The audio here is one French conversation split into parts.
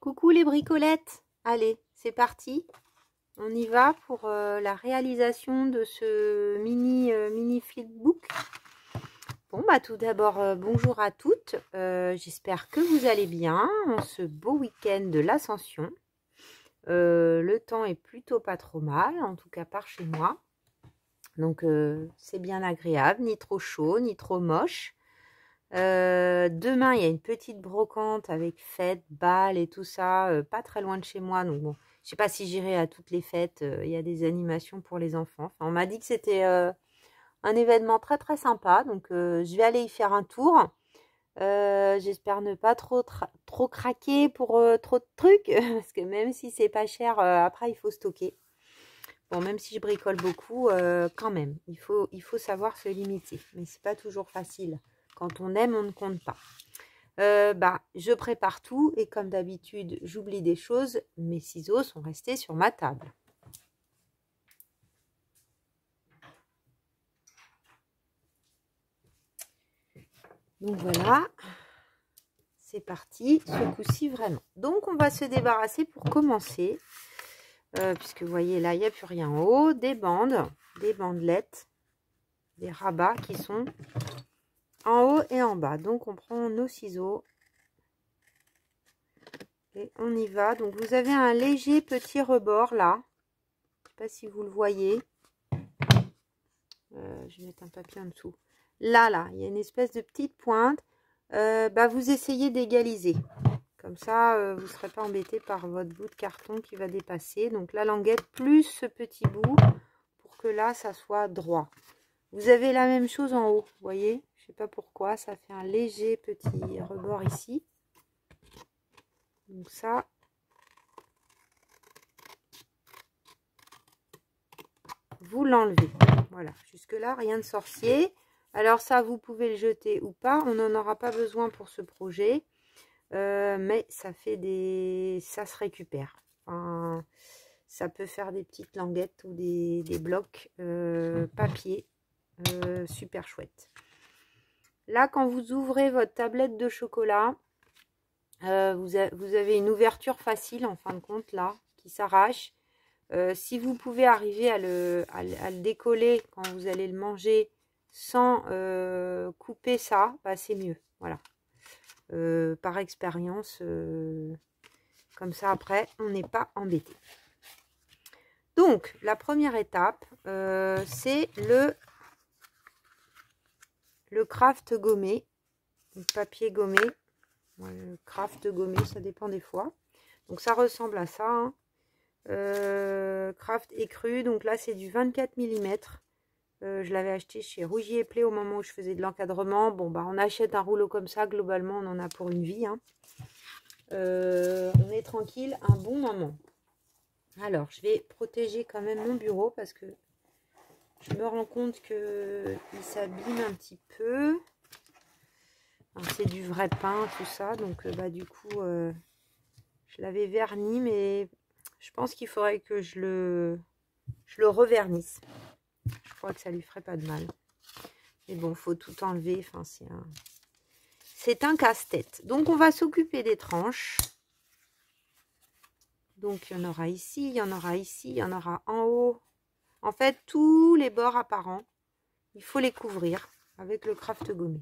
Coucou les bricolettes, allez, c'est parti. On y va pour la réalisation de ce mini flipbook. Bon, bah tout d'abord, bonjour à toutes. J'espère que vous allez bien en ce beau week-end de l'Ascension. Le temps est plutôt pas trop mal, en tout cas par chez moi. Donc, c'est bien agréable, ni trop chaud, ni trop moche. Demain, il y a une petite brocante avec fêtes, balles et tout ça, pas très loin de chez moi. Donc bon, je sais pas si j'irai à toutes les fêtes. Il y a des animations pour les enfants. Enfin, on m'a dit que c'était un événement très très sympa. Donc je vais aller y faire un tour. J'espère ne pas trop craquer pour trop de trucs. Parce que même si c'est pas cher, après il faut stocker. Bon, même si je bricole beaucoup, quand même, il faut savoir se limiter. Mais c'est pas toujours facile. Quand on aime, on ne compte pas. Je prépare tout et comme d'habitude, j'oublie des choses. Mes ciseaux sont restés sur ma table. Donc voilà, c'est parti, ce coup-ci vraiment. Donc on va se débarrasser pour commencer. Puisque vous voyez là, il n'y a plus rien en haut. Des bandes, des bandelettes, des rabats qui sont en haut et en bas. Donc on prend nos ciseaux et on y va. Donc vous avez un léger petit rebord là. Je ne sais pas si vous le voyez. Je vais mettre un papier en dessous. Là, il y a une espèce de petite pointe. Vous essayez d'égaliser. Comme ça, vous ne serez pas embêté par votre bout de carton qui va dépasser. Donc la languette plus ce petit bout pour que là, ça soit droit. Vous avez la même chose en haut, vous voyez? Je ne sais pas pourquoi, ça fait un léger petit rebord ici. Donc ça, vous l'enlevez. Voilà, jusque-là, rien de sorcier. Alors ça, vous pouvez le jeter ou pas. On n'en aura pas besoin pour ce projet. Mais ça fait ça se récupère. Enfin, ça peut faire des petites languettes ou des blocs papier. Super chouette. Là, quand vous ouvrez votre tablette de chocolat, vous avez une ouverture facile en fin de compte là, qui s'arrache. Si vous pouvez arriver à le décoller quand vous allez le manger sans couper ça, c'est mieux. Voilà. Par expérience, comme ça après, on n'est pas embêté. Donc, la première étape, c'est le craft gommé, le papier gommé. Le craft gommé, ça dépend des fois. Donc, ça ressemble à ça. Hein. Craft écru, donc là, c'est du 24 mm. Je l'avais acheté chez Rougier et Play au moment où je faisais de l'encadrement. Bon, on achète un rouleau comme ça. Globalement, on en a pour une vie. Hein. On est tranquille un bon moment. Alors, je vais protéger quand même mon bureau parce que je me rends compte qu'il s'abîme un petit peu. C'est du vrai pain, tout ça. Donc, du coup, je l'avais verni, mais je pense qu'il faudrait que je le revernisse. Je crois que ça lui ferait pas de mal. Mais bon, faut tout enlever. Enfin, c'est un casse-tête. Donc, on va s'occuper des tranches. Donc, il y en aura ici, il y en aura ici, il y en aura en haut. En fait, tous les bords apparents, il faut les couvrir avec le craft gommé.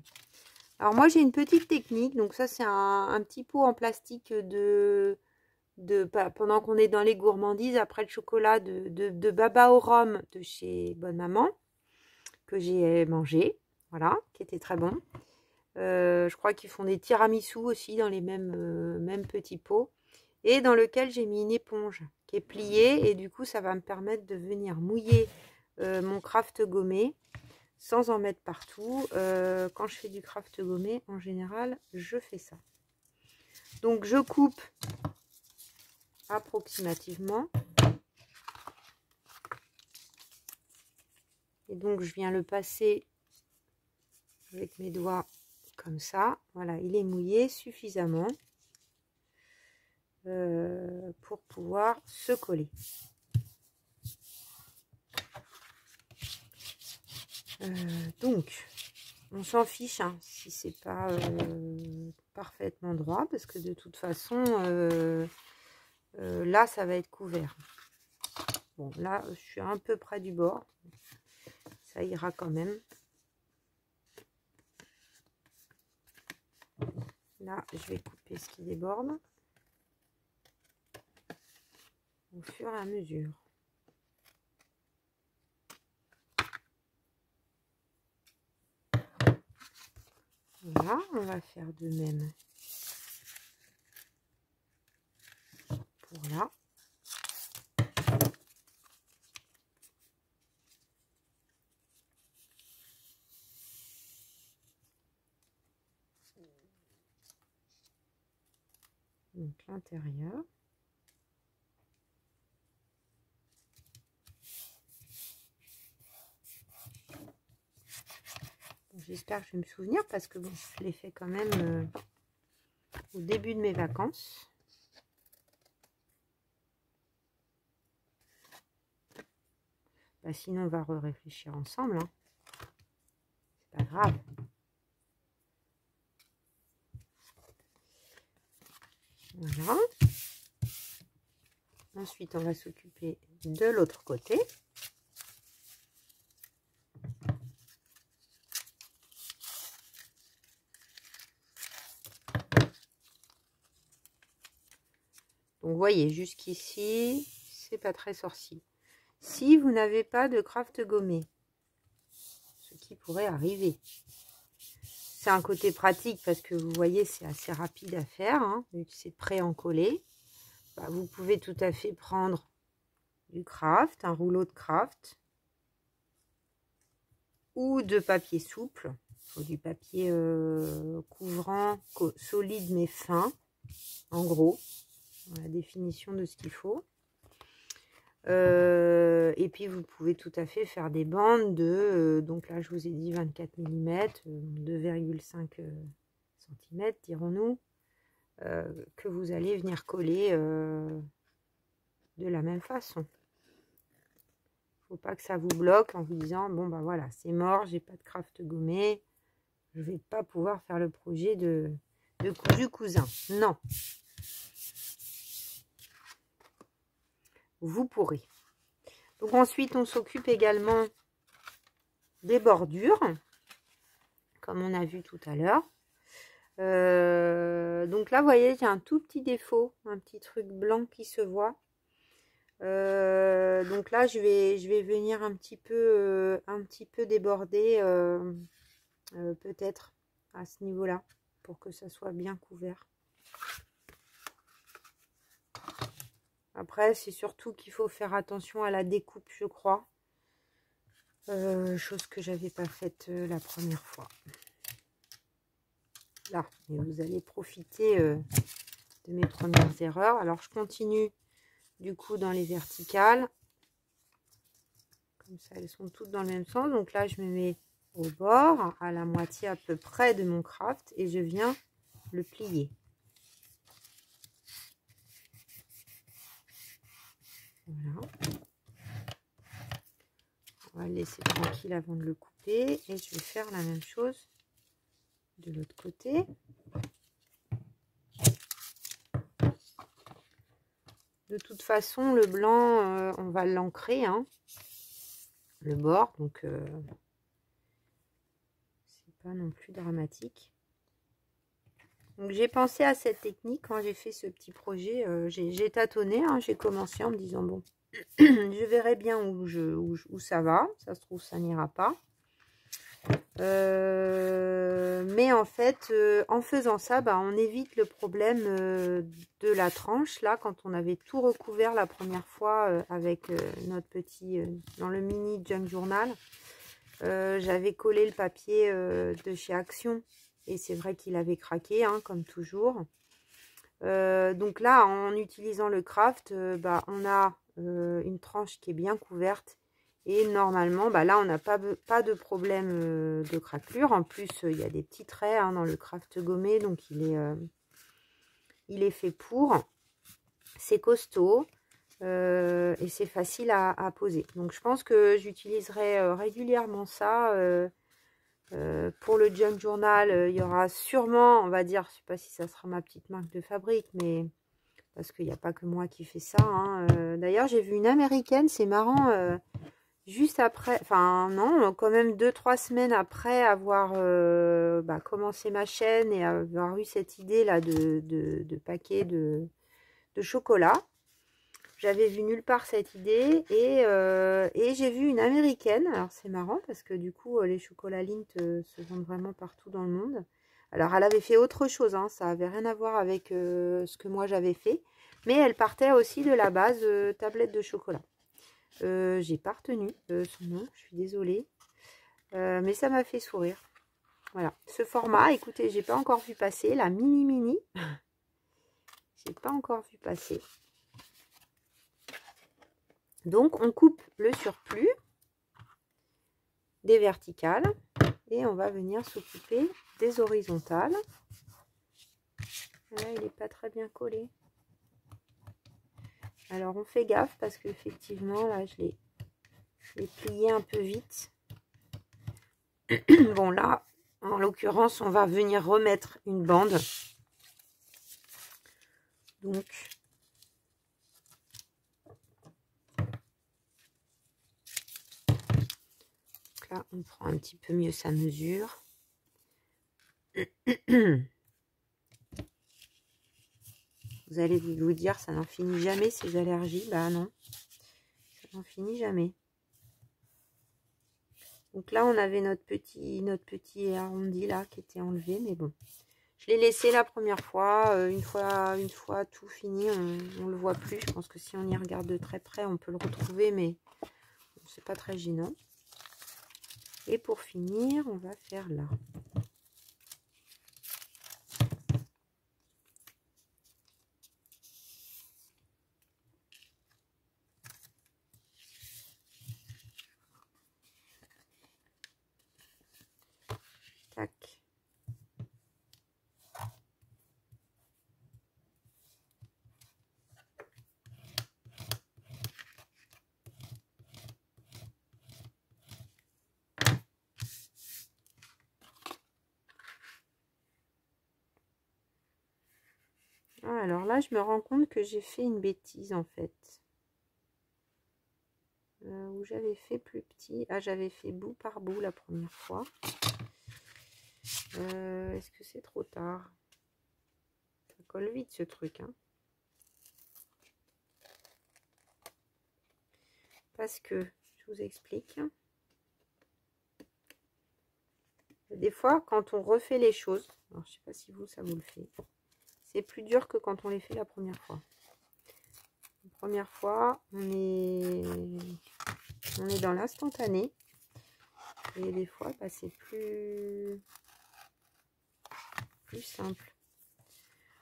Alors, moi, j'ai une petite technique. Donc, ça, c'est un petit pot en plastique pendant qu'on est dans les gourmandises, après le chocolat de baba au rhum de chez Bonne Maman, que j'ai mangé. Voilà, qui était très bon. Je crois qu'ils font des tiramisu aussi dans les mêmes petits pots. Et dans lequel j'ai mis une éponge qui est pliée. Et du coup, ça va me permettre de venir mouiller mon craft gommé sans en mettre partout. Quand je fais du craft gommé, en général, je fais ça. Donc, je coupe approximativement. Et donc, je viens le passer avec mes doigts comme ça. Voilà, il est mouillé suffisamment. Pour pouvoir se coller. Donc, on s'en fiche hein, si c'est pas parfaitement droit parce que de toute façon, là, ça va être couvert. Bon, là, je suis un peu près du bord. Ça ira quand même. Là, je vais couper ce qui déborde au fur et à mesure. Voilà, on va faire de même pour là. Donc l'intérieur. Bon, j'espère que je vais me souvenir parce que bon, je l'ai fait quand même au début de mes vacances. Bah, sinon, on va réfléchir ensemble. Hein. C'est pas grave. Voilà. Ensuite, on va s'occuper de l'autre côté. Donc, vous voyez, jusqu'ici, c'est pas très sorcier. Si vous n'avez pas de craft gommé, ce qui pourrait arriver. C'est un côté pratique parce que vous voyez, c'est assez rapide à faire, hein, vu que c'est pré-encollé. Bah, vous pouvez tout à fait prendre du craft, un rouleau de craft, ou de papier souple, ou du papier couvrant, solide mais fin, en gros, dans la définition de ce qu'il faut. Et puis vous pouvez tout à fait faire des bandes de, donc là je vous ai dit 24 mm, 2,5 cm dirons-nous, que vous allez venir coller de la même façon. Faut pas que ça vous bloque en vous disant bon bah voilà, c'est mort, j'ai pas de craft gommé, je vais pas pouvoir faire le projet de cousu cousin. Non, vous pourrez. Donc ensuite on s'occupe également des bordures comme on a vu tout à l'heure. Donc là vous voyez, j'ai un tout petit défaut, un petit truc blanc qui se voit. Donc là je vais venir un petit peu déborder peut-être à ce niveau là pour que ça soit bien couvert. Après c'est surtout qu'il faut faire attention à la découpe, je crois, chose que j'avais pas faite la première fois. Là, et vous allez profiter de mes premières erreurs. Alors je continue du coup dans les verticales, comme ça elles sont toutes dans le même sens. Donc là je me mets au bord, à la moitié à peu près de mon craft, et je viens le plier. Voilà. On va le laisser tranquille avant de le couper, et je vais faire la même chose de l'autre côté. De toute façon, le blanc, on va l'ancrer, hein, le bord, donc c'est pas non plus dramatique. Donc j'ai pensé à cette technique quand j'ai fait ce petit projet. J'ai tâtonné, hein, j'ai commencé en me disant bon, je verrai bien où ça va. Ça se trouve, ça n'ira pas. Mais en fait, en faisant ça, bah, on évite le problème de la tranche. Là, quand on avait tout recouvert la première fois avec notre petit, dans le mini junk journal, j'avais collé le papier de chez Action. Et c'est vrai qu'il avait craqué, hein, comme toujours. Donc là, en utilisant le craft, bah, on a une tranche qui est bien couverte. Et normalement, bah là, on n'a pas de problème de craquelure. En plus, il y a des petits traits, hein, dans le craft gommé. Donc, il est fait pour. C'est costaud. Et c'est facile à poser. Donc, je pense que j'utiliserai régulièrement ça Pour le Junk Journal, il y aura sûrement, on va dire, je sais pas si ça sera ma petite marque de fabrique, mais parce qu'il n'y a pas que moi qui fais ça. Hein. D'ailleurs, j'ai vu une américaine, c'est marrant, juste après, enfin non, quand même 2-3 semaines après avoir commencé ma chaîne et avoir eu cette idée là de paquet de chocolat. J'avais vu nulle part cette idée et j'ai vu une américaine. Alors c'est marrant parce que du coup les chocolats Lindt se vendent vraiment partout dans le monde. Alors elle avait fait autre chose, hein, ça avait rien à voir avec ce que moi j'avais fait. Mais elle partait aussi de la base tablette de chocolat. J'ai pas retenu son nom, je suis désolée. Mais ça m'a fait sourire. Voilà, ce format, écoutez, j'ai pas encore vu passer la mini. J'ai pas encore vu passer. Donc, on coupe le surplus des verticales et on va venir s'occuper des horizontales. Là, il n'est pas très bien collé. Alors, on fait gaffe parce qu'effectivement, là, je l'ai plié un peu vite. Bon, là, en l'occurrence, on va venir remettre une bande. Donc, là, on prend un petit peu mieux sa mesure. Vous allez vous dire, ça n'en finit jamais ces allergies. Bah non, ça n'en finit jamais. Donc là, on avait notre petit arrondi là qui était enlevé, mais bon. Je l'ai laissé la première fois. Une fois tout fini, on ne le voit plus. Je pense que si on y regarde de très près, on peut le retrouver, mais c'est pas très gênant. Et pour finir, on va faire là. Tac. Ah, alors là, je me rends compte que j'ai fait une bêtise en fait. Où j'avais fait plus petit. Ah, j'avais fait bout par bout la première fois. Est-ce que c'est trop tard? Ça colle vite ce truc, hein. Parce que, je vous explique. Des fois, quand on refait les choses, alors je sais pas si vous, ça vous le fait, c'est plus dur que quand on les fait la première fois. La première fois, on est dans l'instantané. Et des fois, bah, c'est plus simple.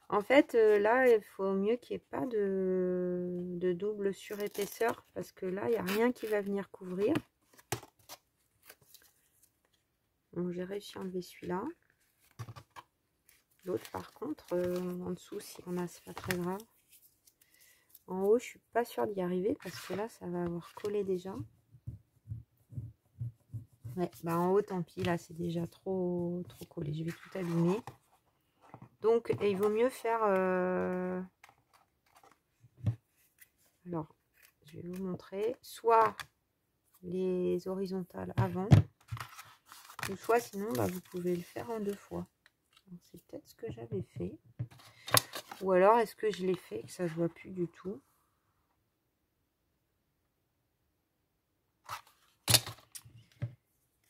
En fait, là, il faut mieux qu'il n'y ait pas de double surépaisseur parce que là, il n'y a rien qui va venir couvrir. Donc, j'ai réussi à enlever celui-là. L'autre, par contre, en dessous, si on a, c'est pas très grave. En haut, je suis pas sûre d'y arriver parce que là, ça va avoir collé déjà. Ouais, bah en haut, tant pis, là, c'est déjà trop collé. Je vais tout abîmer. Donc, il vaut mieux faire... Alors, je vais vous montrer. Soit les horizontales avant, ou soit sinon, bah, vous pouvez le faire en 2 fois. C'est peut-être ce que j'avais fait. Ou alors, est-ce que je l'ai fait que ça se voit plus du tout?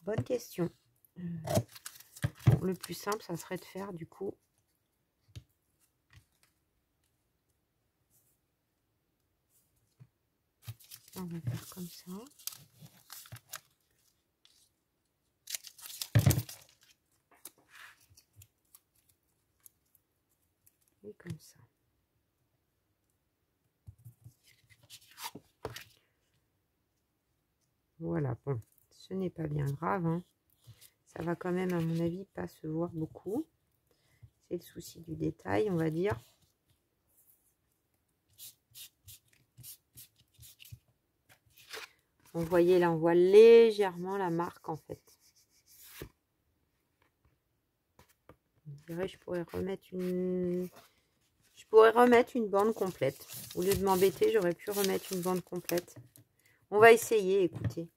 Bonne question. Le plus simple, ça serait de faire du coup... On va faire comme ça. Et comme ça. Voilà, bon, ce n'est pas bien grave, hein. Ça va quand même, à mon avis, pas se voir beaucoup. C'est le souci du détail, on va dire. Vous voyez, là, on voit légèrement la marque, en fait. dirais je pourrais remettre une bande complète. Au lieu de m'embêter, j'aurais pu remettre une bande complète. On va essayer, écoutez.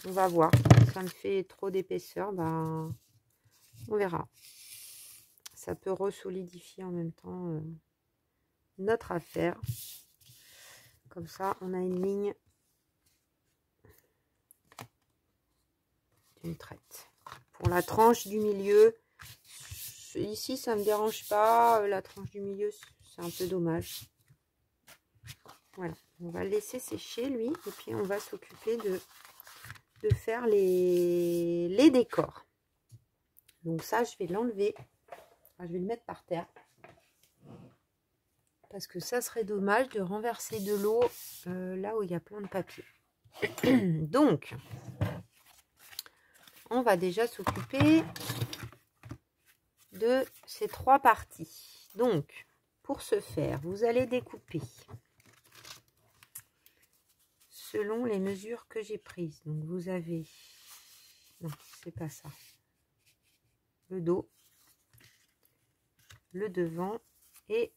On va voir. Si ça me fait trop d'épaisseur, bah, on verra. Ça peut resolidifier en même temps notre affaire. Comme ça, on a une ligne d'une traite. Pour la tranche du milieu, ici, ça ne me dérange pas. La tranche du milieu, c'est un peu dommage. Voilà. On va le laisser sécher, lui. Et puis, on va s'occuper de faire les décors. Donc ça, je vais l'enlever. Enfin, je vais le mettre par terre. Parce que ça serait dommage de renverser de l'eau là où il y a plein de papier. Donc, on va déjà s'occuper de ces 3 parties. Donc, pour ce faire, vous allez découper selon les mesures que j'ai prises. Donc, vous avez... Non, c'est pas ça. Le dos, le devant et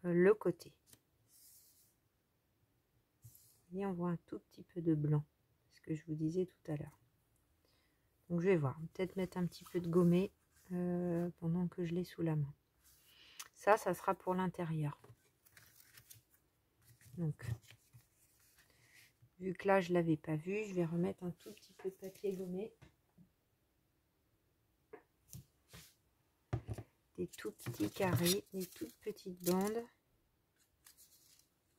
le côté. Et on voit un tout petit peu de blanc, ce que je vous disais tout à l'heure. Donc je vais voir, peut-être mettre un petit peu de gommé pendant que je l'ai sous la main. Ça sera pour l'intérieur. Donc, vu que là je l'avais pas vu, je vais remettre un tout petit peu de papier gommé. Des tout petits carrés, des toutes petites bandes.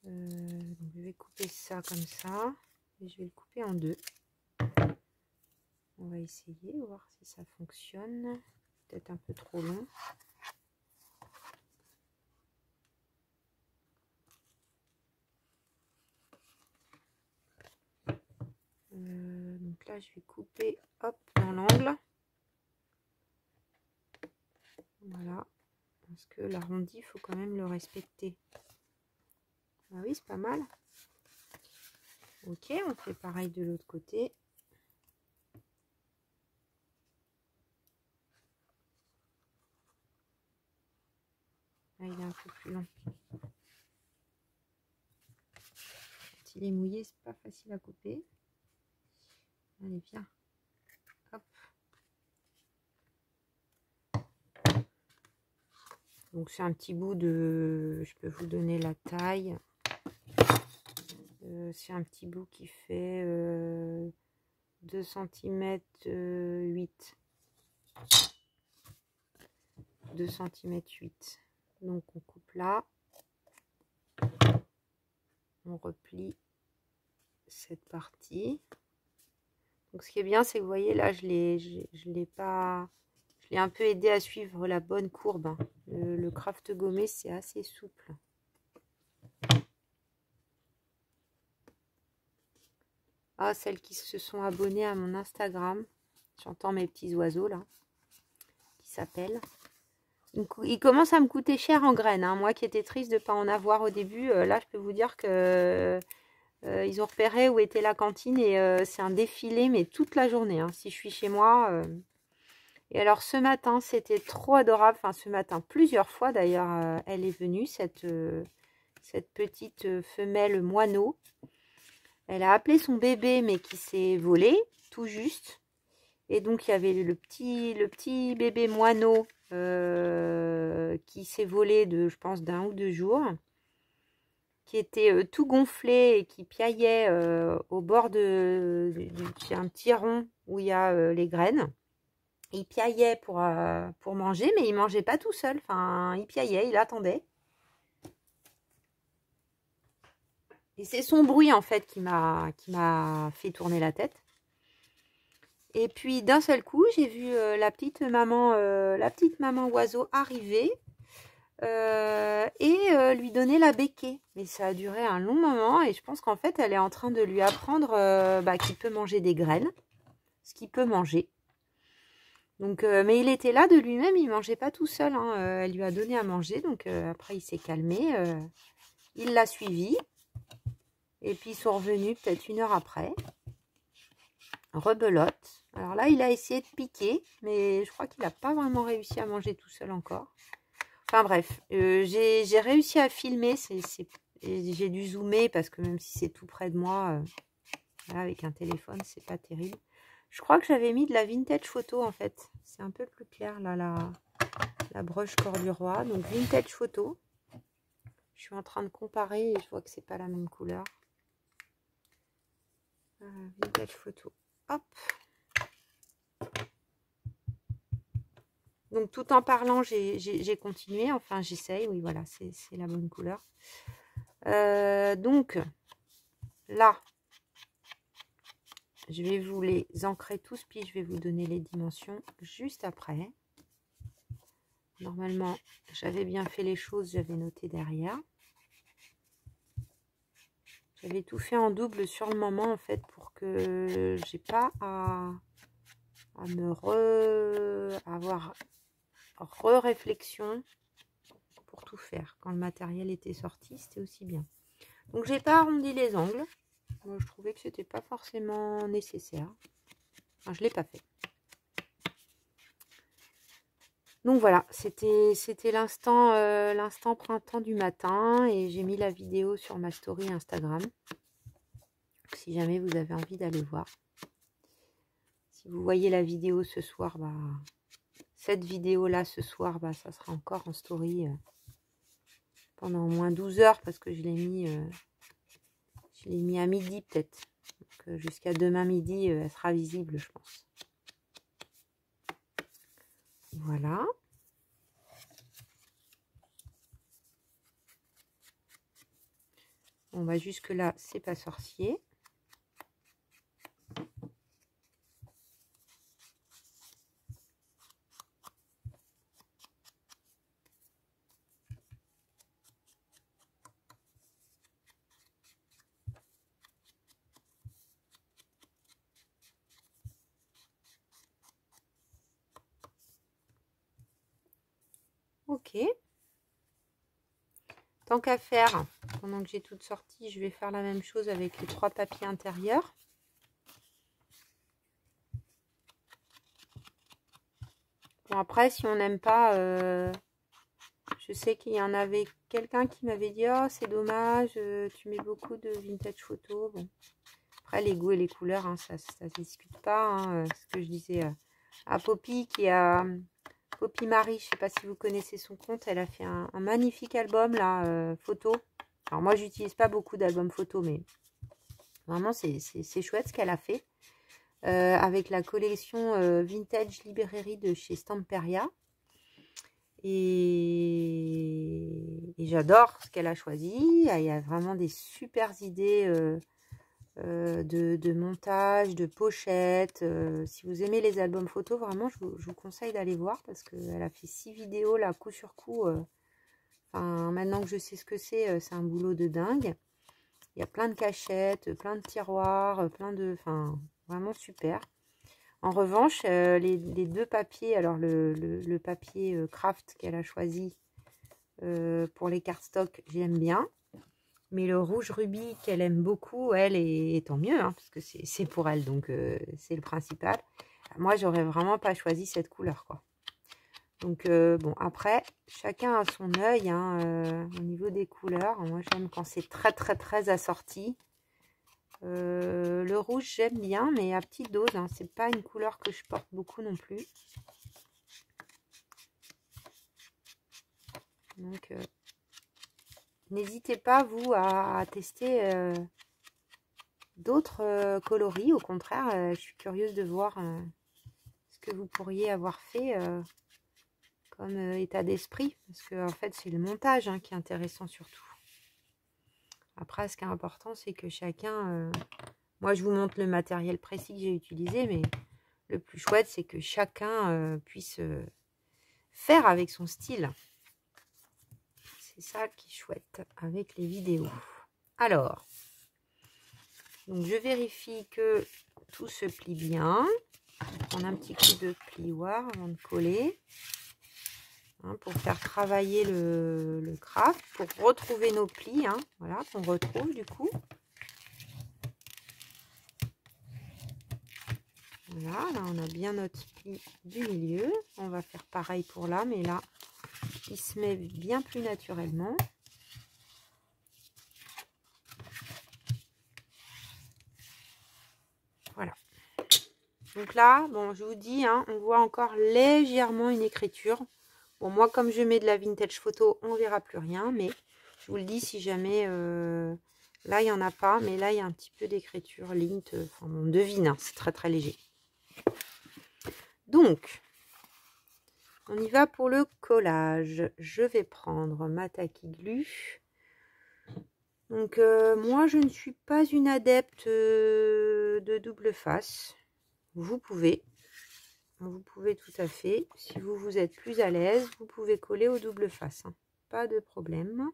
Donc je vais couper ça comme ça et je vais le couper en 2. On va essayer, voir si ça fonctionne. Peut-être un peu trop long. Donc là je vais couper hop dans l'angle. Voilà, parce que l'arrondi, il faut quand même le respecter. Ah oui, c'est pas mal. Ok, on fait pareil de l'autre côté. Là, il est un peu plus long. Quand il est mouillé, c'est pas facile à couper. Allez, viens. Hop. Donc c'est un petit bout de... Je peux vous donner la taille. C'est un petit bout qui fait 2 cm 8. 2 cm 8. Donc on coupe là. On replie cette partie. Donc ce qui est bien, c'est que vous voyez là, je l'ai un peu aidé à suivre la bonne courbe. Le craft gommé, c'est assez souple. Ah, celles qui se sont abonnées à mon Instagram, j'entends mes petits oiseaux là, qui s'appellent. Il commence à me coûter cher en graines, hein. Moi qui étais triste de ne pas en avoir au début, là je peux vous dire que ils ont repéré où était la cantine et c'est un défilé, mais toute la journée, hein, si je suis chez moi. Et alors ce matin, c'était trop adorable. Enfin, ce matin, plusieurs fois d'ailleurs, elle est venue, cette petite femelle moineau. Elle a appelé son bébé, mais qui s'est volé, tout juste. Et donc, il y avait le petit bébé moineau qui s'est volé de, je pense, d'1 ou 2 jours. Qui était tout gonflé et qui piaillait au bord de un petit rond où il y a les graines. Il piaillait pour manger, mais il mangeait pas tout seul. Enfin, il piaillait, il attendait. Et c'est son bruit en fait qui m'a fait tourner la tête. Et puis d'un seul coup, j'ai vu la petite maman oiseau arriver et lui donner la béquée. Mais ça a duré un long moment et je pense qu'en fait, elle est en train de lui apprendre qu'il peut manger des graines, ce qu'il peut manger. Donc, mais il était là de lui-même, il ne mangeait pas tout seul. Hein. Elle lui a donné à manger, donc après il s'est calmé. Il l'a suivi. Et puis ils sont revenus peut-être 1 heure après. rebelote. Alors là, il a essayé de piquer, mais je crois qu'il n'a pas vraiment réussi à manger tout seul encore. Enfin bref, j'ai réussi à filmer. J'ai dû zoomer parce que même si c'est tout près de moi, là, avec un téléphone, c'est pas terrible. Je crois que j'avais mis de la vintage photo en fait. C'est un peu plus clair là, la broche corps du roi. Donc vintage photo. Je suis en train de comparer et je vois que c'est pas la même couleur. Vintage photo. Hop. Donc tout en parlant, j'ai continué. Enfin, j'essaye. Oui, voilà, c'est la bonne couleur. Donc là, je vais vous les ancrer tous, puis je vais vous donner les dimensions juste après. Normalement, j'avais bien fait les choses, j'avais noté derrière. J'avais tout fait en double sur le moment, en fait, pour que j'ai pas à avoir réflexion pour tout faire. Quand le matériel était sorti, c'était aussi bien. Donc, j'ai pas arrondi les angles. Moi, je trouvais que c'était pas forcément nécessaire. Enfin, je l'ai pas fait. Donc voilà, c'était l'instant printemps du matin et j'ai mis la vidéo sur ma story Instagram. Si jamais vous avez envie d'aller voir. Si vous voyez la vidéo ce soir, bah, cette vidéo-là ce soir, bah, ça sera encore en story pendant au moins 12 heures parce que je l'ai mis à midi peut-être. Jusqu'à demain midi, elle sera visible, je pense. Voilà. Bon, bah jusque là, c'est pas sorcier. Ok. Tant qu'à faire, pendant que j'ai toutes sorties, je vais faire la même chose avec les 3 papiers intérieurs. Bon, après, si on n'aime pas, je sais qu'il y en avait quelqu'un qui m'avait dit « Oh, c'est dommage, tu mets beaucoup de vintage photo. » Bon. Après, les goûts et les couleurs, hein, ça ne se discute pas. Hein, ce que je disais à Poppy, qui a... Poppy Marie, je ne sais pas si vous connaissez son compte, elle a fait un magnifique album, là, photo. Alors moi, j'utilise pas beaucoup d'albums photo, mais vraiment, c'est chouette ce qu'elle a fait. Avec la collection Vintage Librairie de chez Stamperia. Et j'adore ce qu'elle a choisi. Il y a vraiment des super idées de montage, de pochettes. Si vous aimez les albums photos, vraiment, je vous conseille d'aller voir parce qu'elle a fait 6 vidéos là, coup sur coup. Enfin, maintenant que je sais ce que c'est un boulot de dingue. Il y a plein de cachettes, plein de tiroirs, enfin, vraiment super. En revanche, les 2 papiers, alors le papier craft qu'elle a choisi pour les cardstock, j'aime bien. Mais le rouge rubis qu'elle aime beaucoup, elle, et tant mieux, hein, parce que c'est pour elle, donc c'est le principal. Moi, j'aurais vraiment pas choisi cette couleur, quoi. Donc, bon, après, chacun a son œil hein, au niveau des couleurs. Moi, j'aime quand c'est très, très, très assorti. Le rouge, j'aime bien, mais à petite dose. Hein. C'est pas une couleur que je porte beaucoup non plus. Donc, n'hésitez pas, vous, à tester d'autres coloris. Au contraire, je suis curieuse de voir ce que vous pourriez avoir fait comme état d'esprit. Parce que, en fait, c'est le montage hein, qui est intéressant surtout. Après, ce qui est important, c'est que chacun... moi, je vous montre le matériel précis que j'ai utilisé, mais le plus chouette, c'est que chacun puisse faire avec son style. C'est ça qui est chouette avec les vidéos. Alors, donc je vérifie que tout se plie bien. Je vais prendre un petit coup de plioir avant de coller. Hein, pour faire travailler le craft, pour retrouver nos plis. Hein, voilà, qu'on retrouve du coup. Voilà, là on a bien notre pli du milieu. On va faire pareil pour là, mais là, il se met bien plus naturellement. Voilà. Donc là, bon, je vous dis, hein, on voit encore légèrement une écriture. Bon, moi, comme je mets de la vintage photo, on verra plus rien, mais je vous le dis, si jamais... là, il n'y en a pas, mais là, il y a un petit peu d'écriture, lint, enfin, on devine, hein, c'est très très léger. Donc, on y va pour le collage. Je vais prendre ma Tacky Glue. Donc, moi, je ne suis pas une adepte de double face. Vous pouvez tout à fait. Si vous êtes plus à l'aise, vous pouvez coller au double face, hein. Pas de problème.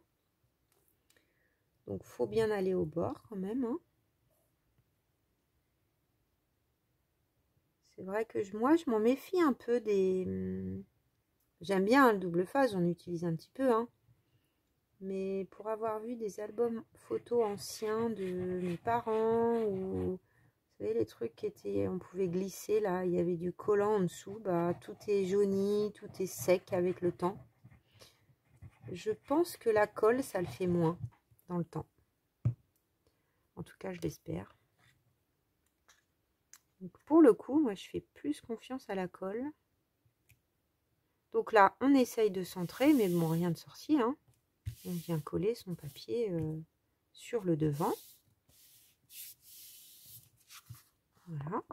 Donc, faut bien aller au bord quand même, hein. C'est vrai que moi, je m'en méfie un peu des... J'aime bien, hein, le double face, j'en utilise un petit peu, hein. Mais pour avoir vu des albums photos anciens de mes parents, ou vous savez, les trucs qui étaient, on pouvait glisser là, il y avait du collant en dessous, bah tout est jauni, tout est sec avec le temps. Je pense que la colle, ça le fait moins dans le temps. En tout cas, je l'espère. Donc pour le coup, moi je fais plus confiance à la colle. Donc là, on essaye de centrer, mais bon, rien de sorcier, hein. On vient coller son papier sur le devant. Voilà.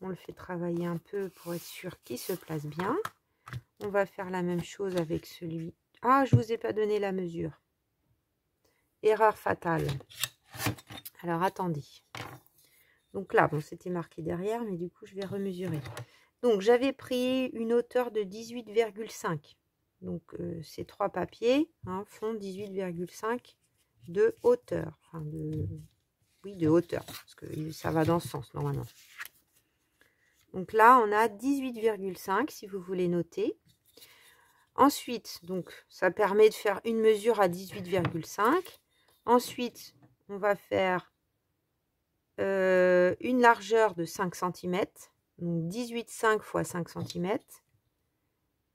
On le fait travailler un peu pour être sûr qu'il se place bien. On va faire la même chose avec celui... Ah, je ne vous ai pas donné la mesure. Erreur fatale. Alors, attendez. Donc là, bon, c'était marqué derrière, mais du coup, je vais remesurer. Donc, j'avais pris une hauteur de 18,5. Donc, ces trois papiers, hein, font 18,5 de hauteur. Enfin, oui, de hauteur, parce que ça va dans ce sens, normalement. Donc là, on a 18,5 si vous voulez noter. Ensuite, donc, ça permet de faire une mesure à 18,5. Ensuite, on va faire une largeur de 5 cm. Donc 18,5 x 5 cm.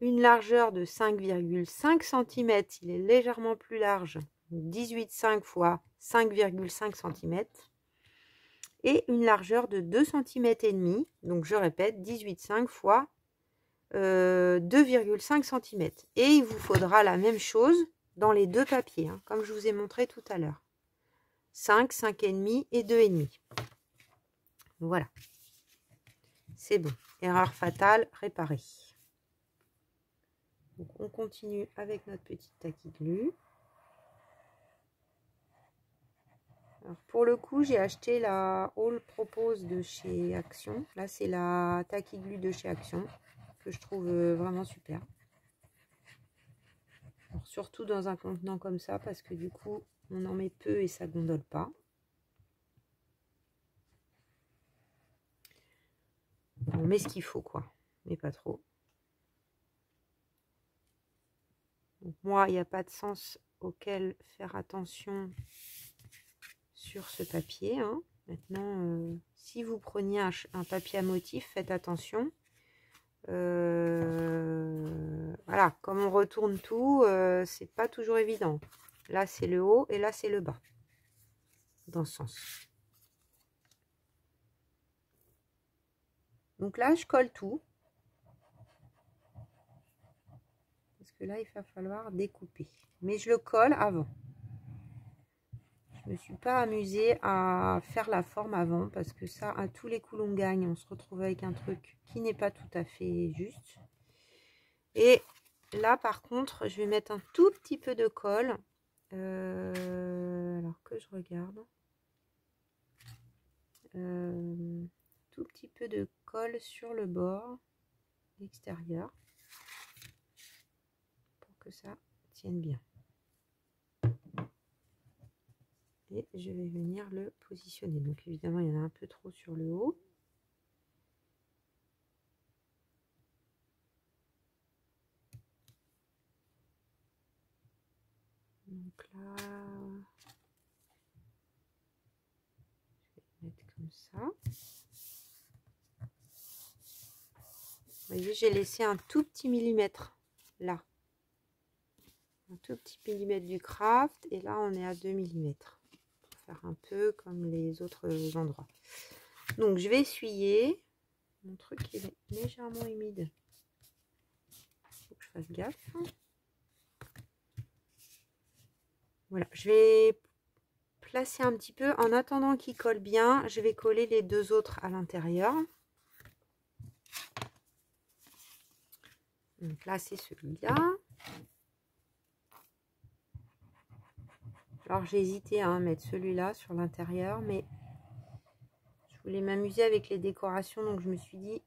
Une largeur de 5,5 cm. Il est légèrement plus large. 18,5 x 5,5 cm. Et une largeur de 2 cm et demi. Donc je répète, 18,5 x 2,5 cm. Et il vous faudra la même chose dans les deux papiers, hein, comme je vous ai montré tout à l'heure. 5, 5,5 et 2,5. Voilà. C'est bon. Erreur fatale réparée. Donc on continue avec notre petite Tacky Glue. Alors pour le coup, j'ai acheté la All Propose de chez Action. Là, c'est la Tacky Glue de chez Action que je trouve vraiment super. Alors, surtout dans un contenant comme ça, parce que du coup, on en met peu et ça gondole pas. On met ce qu'il faut, quoi, mais pas trop. Donc moi, il n'y a pas de sens auquel faire attention sur ce papier, hein. Maintenant, si vous preniez un papier à motif, faites attention. Voilà, comme on retourne tout, c'est pas toujours évident. Là, c'est le haut et là, c'est le bas. Dans ce sens. Donc là, je colle tout. Parce que là, il va falloir découper. Mais je le colle avant. Je me suis pas amusée à faire la forme avant. Parce que ça, à tous les coups, on gagne. On se retrouve avec un truc qui n'est pas tout à fait juste. Et là, par contre, je vais mettre un tout petit peu de colle. Alors que je regarde. Tout petit peu de colle sur le bord extérieur. Pour que ça tienne bien. Et je vais venir le positionner. Donc évidemment, il y en a un peu trop sur le haut. Donc là, je vais le mettre comme ça. Vous voyez, j'ai laissé un tout petit millimètre là. Un tout petit millimètre du craft. Et là, on est à 2 millimètres. Pour faire un peu comme les autres endroits. Donc, je vais essuyer. Mon truc, il est légèrement humide. Il faut que je fasse gaffe. Voilà, je vais placer un petit peu. En attendant qu'il colle bien, je vais coller les deux autres à l'intérieur. Donc là, c'est celui-là. Alors, j'ai hésité à mettre celui-là sur l'intérieur, mais je voulais m'amuser avec les décorations. Donc, je me suis dit,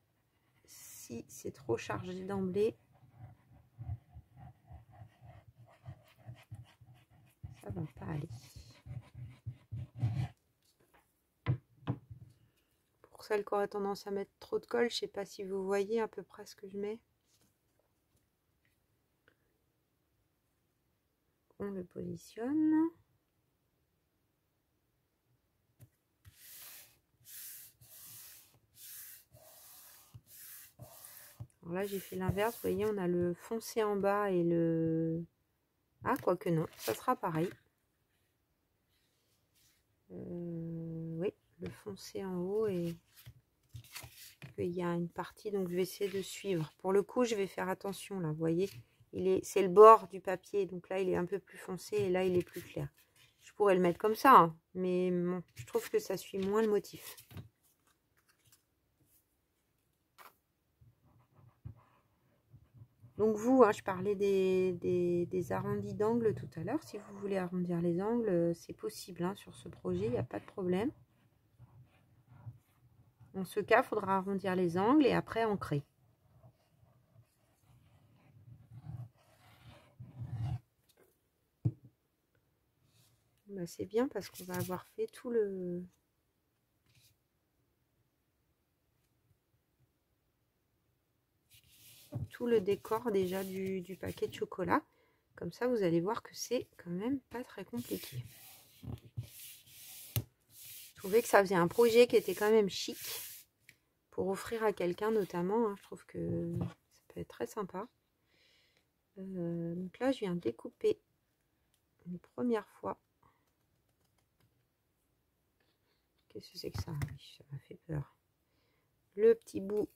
si c'est trop chargé d'emblée, ça va pas aller. Pour celles qui auraient tendance à mettre trop de colle, je sais pas si vous voyez à peu près ce que je mets. On le positionne. Alors là, j'ai fait l'inverse. Vous voyez, on a le foncé en bas et le... Ah, quoique non, ça sera pareil. Oui, le foncé en haut et il y a une partie, donc je vais essayer de suivre. Pour le coup, je vais faire attention là, vous voyez, c'est le bord du papier, donc là, il est un peu plus foncé et là, il est plus clair. Je pourrais le mettre comme ça, hein, mais bon, je trouve que ça suit moins le motif. Donc vous, hein, je parlais des arrondis d'angle tout à l'heure. Si vous voulez arrondir les angles, c'est possible hein, sur ce projet, il n'y a pas de problème. Dans ce cas, il faudra arrondir les angles et après ancrer. Bah, c'est bien parce qu'on va avoir fait tout le décor déjà du paquet de chocolat. Comme ça, vous allez voir que c'est quand même pas très compliqué. Je trouvais que ça faisait un projet qui était quand même chic pour offrir à quelqu'un notamment. Hein. Je trouve que ça peut être très sympa. Donc là, je viens découper une première fois. Qu'est-ce que c'est que ça? Ça m'a fait peur. Le petit bout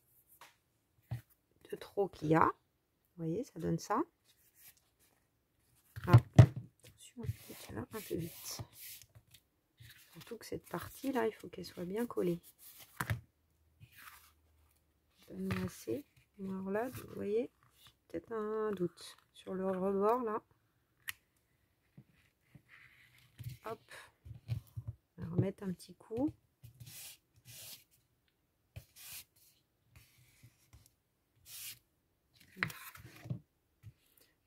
de trop qu'il y a. Vous voyez, ça donne ça. Ah, attention, ça va un peu vite. Surtout que cette partie-là, il faut qu'elle soit bien collée. Pas mis assez. Alors là, vous voyez, j'ai peut-être un doute. Sur le rebord, là. Hop. On va remettre un petit coup.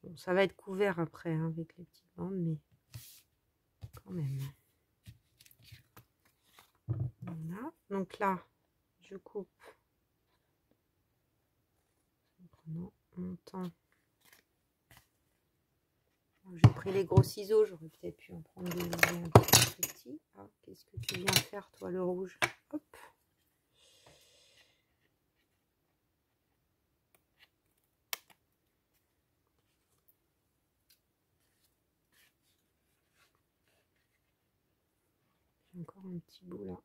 Bon, ça va être couvert après hein, avec les petites bandes, mais quand même. Voilà. Donc là, je coupe en prenant mon temps. J'ai pris les gros ciseaux, j'aurais peut-être pu en prendre des un peu plus petits. Ah, qu'est-ce que tu viens faire, toi, le rouge? Hop. J'ai encore un petit bout là.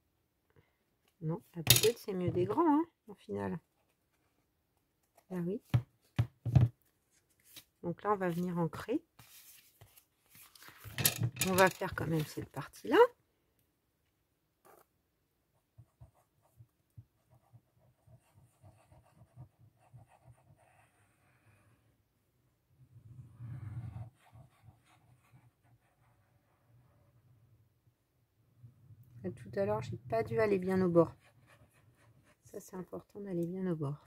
Non, la petite, c'est mieux des grands, hein, au final. Ah oui. Donc là, on va venir ancrer. On va faire quand même cette partie-là. Tout à l'heure, j'ai pas dû aller bien au bord. Ça, c'est important d'aller bien au bord.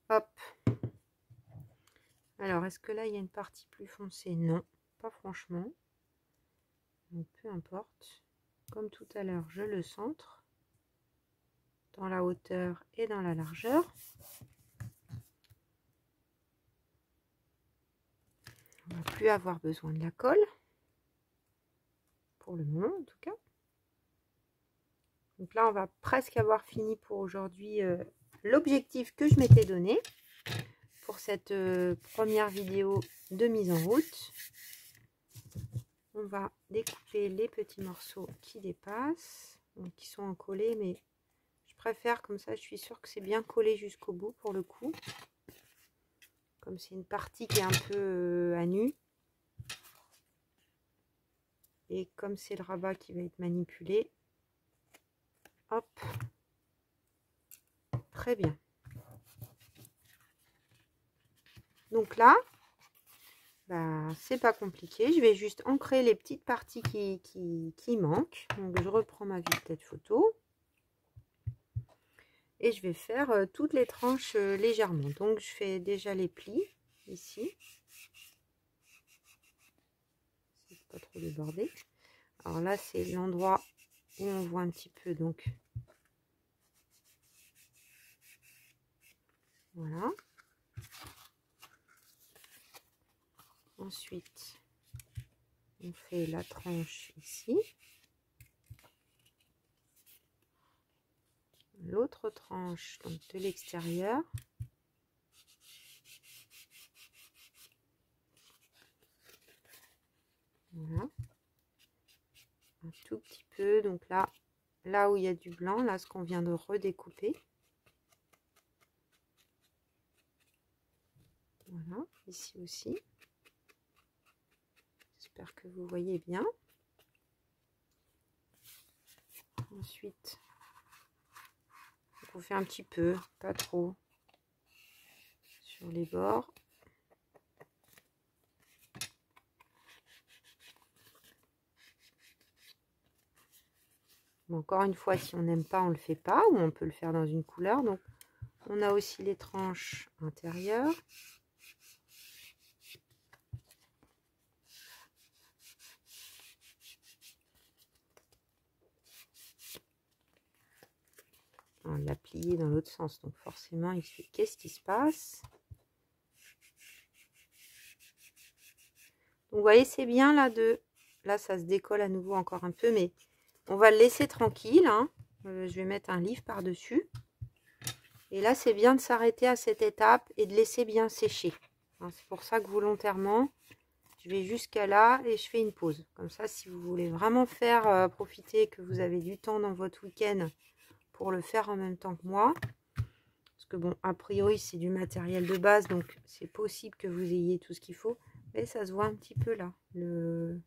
Hop. Alors, est-ce que là, il y a une partie plus foncée? Non, pas franchement. Donc, peu importe. Comme tout à l'heure, je le centre dans la hauteur et dans la largeur. On va plus avoir besoin de la colle. Pour le moment, en tout cas. Donc là, on va presque avoir fini pour aujourd'hui l'objectif que je m'étais donné pour cette première vidéo de mise en route. On va découper les petits morceaux qui dépassent, donc qui sont encollés, mais je préfère comme ça, je suis sûre que c'est bien collé jusqu'au bout pour le coup. Comme c'est une partie qui est un peu à nu. Et comme c'est le rabat qui va être manipulé, hop, très bien. Donc là, bah, c'est pas compliqué. Je vais juste ancrer les petites parties qui manquent. Donc je reprends ma vue de tête photo. Et je vais faire toutes les tranches légèrement. Donc je fais déjà les plis ici. C'est pas trop débordé. Alors là, c'est l'endroit où on voit un petit peu, donc voilà. Ensuite, on fait la tranche ici. L'autre tranche donc de l'extérieur. Voilà. Un tout petit peu, donc là où il y a du blanc, là ce qu'on vient de redécouper. Voilà, ici aussi. J'espère que vous voyez bien. Ensuite, on fait un petit peu, pas trop, sur les bords. Bon, encore une fois, si on n'aime pas, on ne le fait pas, ou on peut le faire dans une couleur. Donc, on a aussi les tranches intérieures. On l'a plié dans l'autre sens, donc forcément, il fait qu'est-ce qui se passe? Donc, vous voyez, c'est bien là, ça se décolle à nouveau encore un peu, mais on va le laisser tranquille. Hein. Je vais mettre un livre par-dessus. Et là, c'est bien de s'arrêter à cette étape et de laisser bien sécher. Hein, c'est pour ça que volontairement, je vais jusqu'à là et je fais une pause. Comme ça, si vous voulez vraiment faire profiter, que vous avez du temps dans votre week-end pour le faire en même temps que moi. Parce que bon, a priori, c'est du matériel de base, donc c'est possible que vous ayez tout ce qu'il faut. Mais ça se voit un petit peu là, le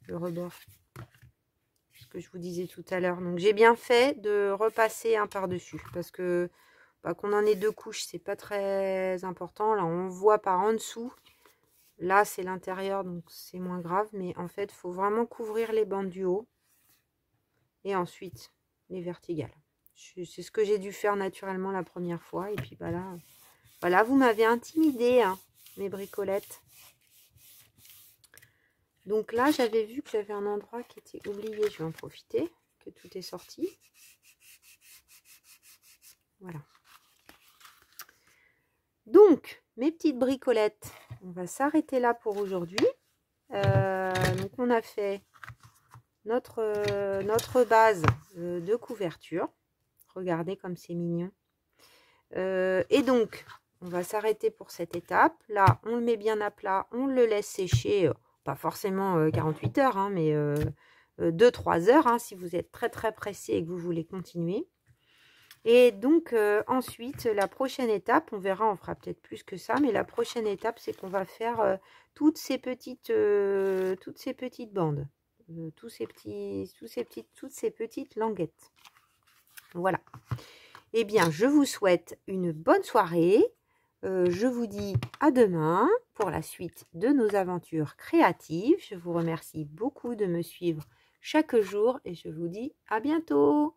rebord. Ce que je vous disais tout à l'heure. Donc j'ai bien fait de repasser un par-dessus. Parce que qu'on en ait deux couches, c'est pas très important. Là, on voit par en dessous. Là, c'est l'intérieur, donc c'est moins grave. Mais en fait, il faut vraiment couvrir les bandes du haut. Et ensuite, les verticales. C'est ce que j'ai dû faire naturellement la première fois. Et puis, bah là, voilà, vous m'avez intimidé, hein, mes bricolettes. Donc là, j'avais vu que j'avais un endroit qui était oublié. Je vais en profiter, que tout est sorti. Voilà. Donc, mes petites bricolettes, on va s'arrêter là pour aujourd'hui. Donc, on a fait notre base de couverture. Regardez comme c'est mignon. Et donc, on va s'arrêter pour cette étape. Là, on le met bien à plat, on le laisse sécher. Pas forcément 48 heures, hein, mais 2-3 heures, hein, si vous êtes très très pressé et que vous voulez continuer. Et donc ensuite, la prochaine étape, on verra, on fera peut-être plus que ça, mais la prochaine étape, c'est qu'on va faire toutes ces petites bandes, toutes ces petites languettes. Voilà. Eh bien, je vous souhaite une bonne soirée. Je vous dis à demain pour la suite de nos aventures créatives. Je vous remercie beaucoup de me suivre chaque jour et je vous dis à bientôt.